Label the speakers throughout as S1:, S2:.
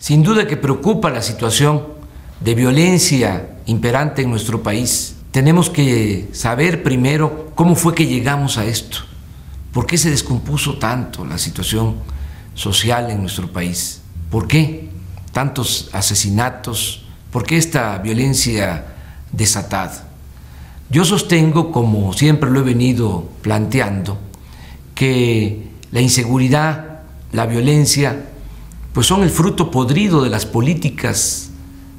S1: Sin duda que preocupa la situación de violencia imperante en nuestro país. Tenemos que saber primero cómo fue que llegamos a esto, por qué se descompuso tanto la situación social en nuestro país, por qué tantos asesinatos, por qué esta violencia desatada. Yo sostengo, como siempre lo he venido planteando, que la inseguridad, la violencia, pues son el fruto podrido de las políticas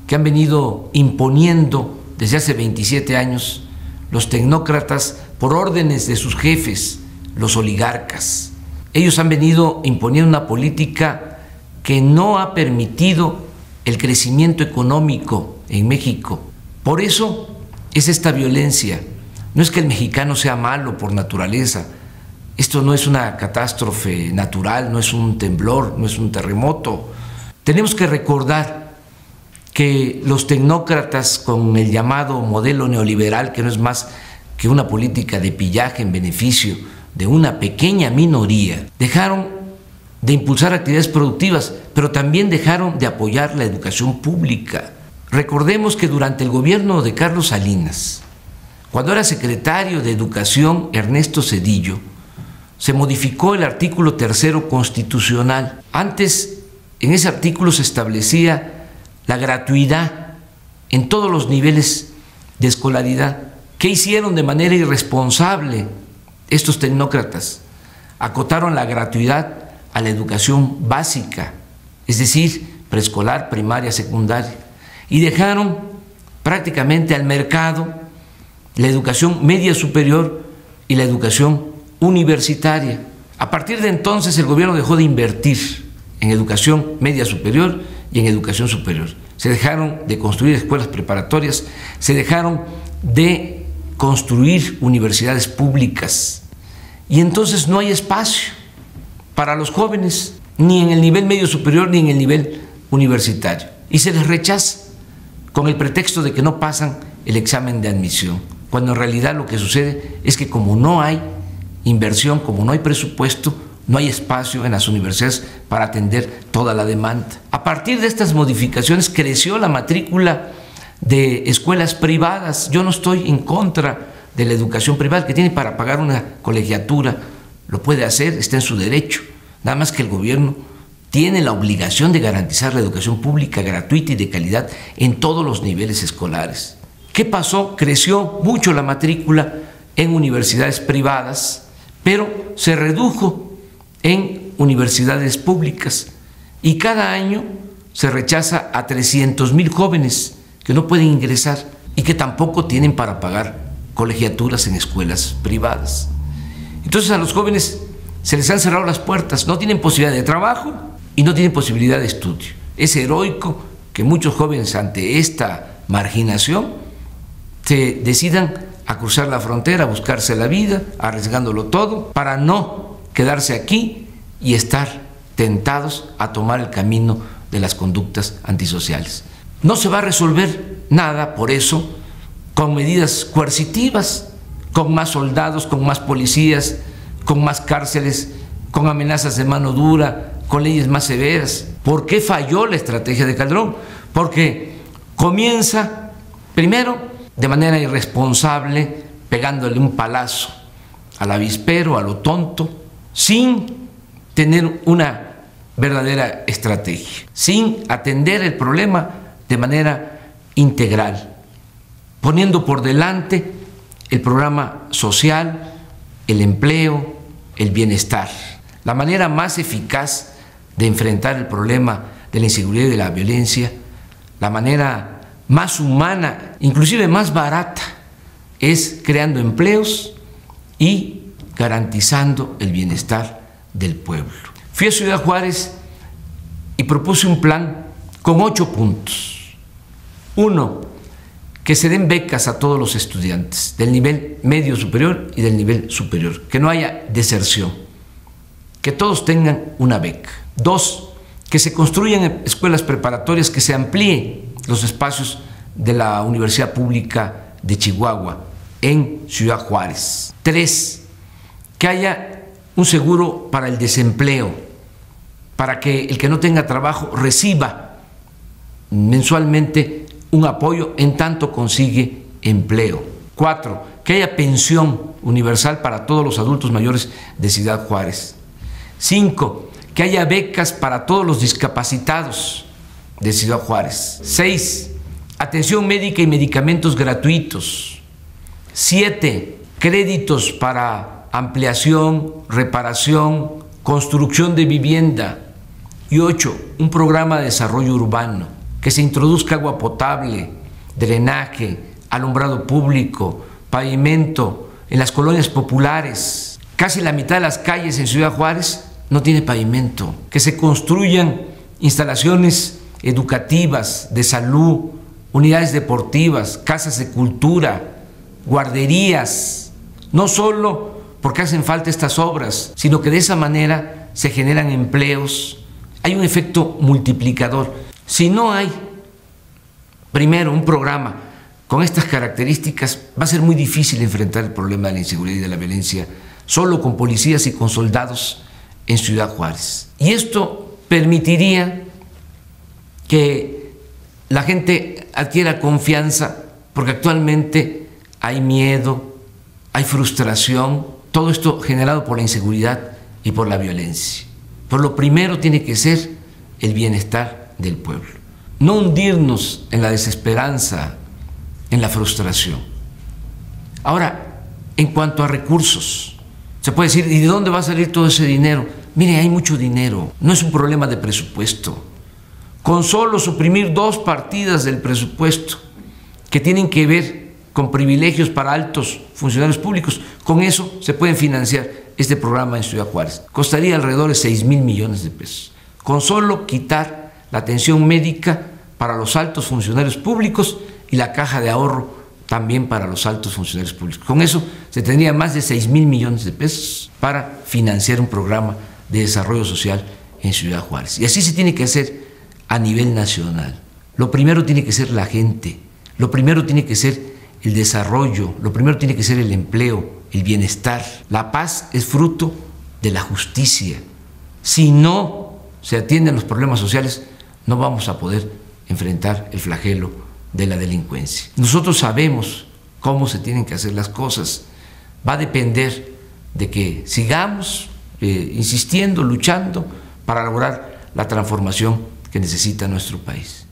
S1: que han venido imponiendo desde hace 27 años los tecnócratas por órdenes de sus jefes, los oligarcas. Ellos han venido imponiendo una política que no ha permitido el crecimiento económico en México. Por eso es esta violencia. No es que el mexicano sea malo por naturaleza. Esto no es una catástrofe natural, no es un temblor, no es un terremoto. Tenemos que recordar que los tecnócratas, con el llamado modelo neoliberal, que no es más que una política de pillaje en beneficio de una pequeña minoría, dejaron de impulsar actividades productivas, pero también dejaron de apoyar la educación pública. Recordemos que durante el gobierno de Carlos Salinas, cuando era secretario de Educación Ernesto Zedillo, se modificó el artículo 3º constitucional. Antes, en ese artículo se establecía la gratuidad en todos los niveles de escolaridad. ¿Qué hicieron de manera irresponsable estos tecnócratas? Acotaron la gratuidad a la educación básica, es decir, preescolar, primaria, secundaria, y dejaron prácticamente al mercado la educación media superior y la educación universitaria. A partir de entonces el gobierno dejó de invertir en educación media superior y en educación superior. Se dejaron de construir escuelas preparatorias, se dejaron de construir universidades públicas, y entonces no hay espacio para los jóvenes, ni en el nivel medio superior ni en el nivel universitario, y se les rechaza con el pretexto de que no pasan el examen de admisión, cuando en realidad lo que sucede es que como no hay inversión, como no hay presupuesto, no hay espacio en las universidades para atender toda la demanda. A partir de estas modificaciones creció la matrícula de escuelas privadas. Yo no estoy en contra de la educación privada. El que tiene para pagar una colegiatura lo puede hacer, está en su derecho. Nada más que el gobierno tiene la obligación de garantizar la educación pública gratuita y de calidad en todos los niveles escolares. ¿Qué pasó? Creció mucho la matrícula en universidades privadas, pero se redujo en universidades públicas, y cada año se rechaza a 300,000 jóvenes que no pueden ingresar y que tampoco tienen para pagar colegiaturas en escuelas privadas. Entonces a los jóvenes se les han cerrado las puertas, no tienen posibilidad de trabajo y no tienen posibilidad de estudio. Es heroico que muchos jóvenes ante esta marginación se decidan a cruzar la frontera, a buscarse la vida, arriesgándolo todo, para no quedarse aquí y estar tentados a tomar el camino de las conductas antisociales. No se va a resolver nada, por eso, con medidas coercitivas, con más soldados, con más policías, con más cárceles, con amenazas de mano dura, con leyes más severas. ¿Por qué falló la estrategia de Calderón? Porque comienza, primero, de manera irresponsable, pegándole un palazo al avispero, a lo tonto, sin tener una verdadera estrategia, sin atender el problema de manera integral, poniendo por delante el programa social, el empleo, el bienestar. La manera más eficaz de enfrentar el problema de la inseguridad y de la violencia, la manera más humana, inclusive más barata, es creando empleos y garantizando el bienestar del pueblo. Fui a Ciudad Juárez y propuse un plan con 8 puntos. 1, que se den becas a todos los estudiantes del nivel medio superior y del nivel superior, que no haya deserción, que todos tengan una beca. 2, que se construyan escuelas preparatorias, que se amplíen los espacios de la Universidad Pública de Chihuahua en Ciudad Juárez. 3, que haya un seguro para el desempleo, para que el que no tenga trabajo reciba mensualmente un apoyo en tanto consigue empleo. 4, que haya pensión universal para todos los adultos mayores de Ciudad Juárez. 5, que haya becas para todos los discapacitados de Ciudad Juárez. 6, atención médica y medicamentos gratuitos. 7, créditos para ampliación, reparación, construcción de vivienda. Y 8, un programa de desarrollo urbano, que se introduzca agua potable, drenaje, alumbrado público, pavimento en las colonias populares. Casi la mitad de las calles en Ciudad Juárez no tiene pavimento. Que se construyan instalaciones educativas, de salud, unidades deportivas, casas de cultura, guarderías, no solo porque hacen falta estas obras, sino que de esa manera se generan empleos. Hay un efecto multiplicador. Si no hay, primero, un programa con estas características, va a ser muy difícil enfrentar el problema de la inseguridad y de la violencia solo con policías y con soldados en Ciudad Juárez. Y esto permitiría que la gente adquiera confianza, porque actualmente hay miedo, hay frustración, todo esto generado por la inseguridad y por la violencia. Pero lo primero tiene que ser el bienestar del pueblo. No hundirnos en la desesperanza, en la frustración. Ahora, en cuanto a recursos, se puede decir, ¿y de dónde va a salir todo ese dinero? Mire, hay mucho dinero, no es un problema de presupuesto. Con solo suprimir 2 partidas del presupuesto que tienen que ver con privilegios para altos funcionarios públicos, con eso se pueden financiar este programa en Ciudad Juárez. Costaría alrededor de 6,000 millones de pesos. Con solo quitar la atención médica para los altos funcionarios públicos y la caja de ahorro también para los altos funcionarios públicos. Con eso se tendría más de 6,000 millones de pesos para financiar un programa de desarrollo social en Ciudad Juárez. Y así se tiene que hacer a nivel nacional. Lo primero tiene que ser la gente, lo primero tiene que ser el desarrollo, lo primero tiene que ser el empleo, el bienestar. La paz es fruto de la justicia. Si no se atienden los problemas sociales, no vamos a poder enfrentar el flagelo de la delincuencia. Nosotros sabemos cómo se tienen que hacer las cosas. Va a depender de que sigamos insistiendo, luchando para lograr la transformación que necesita nuestro país.